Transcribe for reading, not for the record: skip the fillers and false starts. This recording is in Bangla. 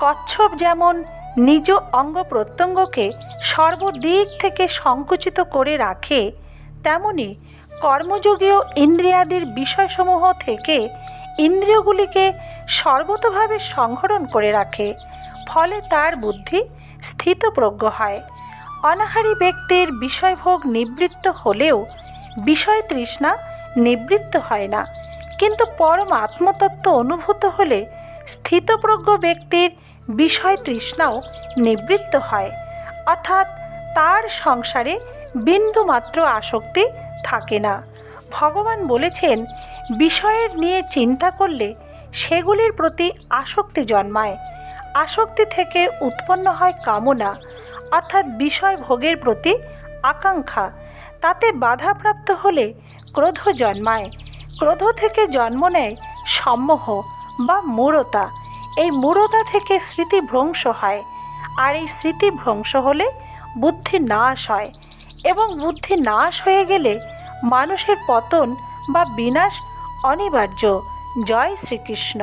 কচ্ছপ যেমন নিজ অঙ্গ প্রত্যঙ্গকে সর্বদিক থেকে সংকুচিত করে রাখে, তেমনি কর্মযোগীয় ইন্দ্রিয়াদির বিষয়সমূহ থেকে ইন্দ্রিয়গুলিকে সর্বতোভাবে সংহরণ করে রাখে। ফলে তার বুদ্ধি স্থিতপ্রজ্ঞ হয়। অনাহারী ব্যক্তির বিষয়ভোগ নিবৃত্ত হলেও বিষয় তৃষ্ণা নিবৃত্ত হয় না, কিন্তু পরম আত্মতত্ত্ব অনুভূত হলে স্থিতপ্রজ্ঞ ব্যক্তির বিষয় তৃষ্ণাও নিবৃত্ত হয়, অর্থাৎ তার সংসারে বিন্দুমাত্র আসক্তি থাকে না। ভগবান বলেছেন, বিষয়ের নিয়ে চিন্তা করলে সেগুলির প্রতি আসক্তি জন্মায়। আসক্তি থেকে উৎপন্ন হয় কামনা, অর্থাৎ বিষয় ভোগের প্রতি আকাঙ্ক্ষা। তাতে বাধাপ্রাপ্ত হলে ক্রোধ জন্মায়। ক্রোধ থেকে জন্ম নেয় সম্মোহ বা মূঢ়তা। এই মূঢ়তা থেকে স্মৃতিভ্রংশ হয়, আর এই স্মৃতিভ্রংশ হলে বুদ্ধি নাশ হয়, এবং বুদ্ধি নাশ হয়ে গেলে মানুষের পতন বা বিনাশ অনিবার্য। জয় শ্রীকৃষ্ণ।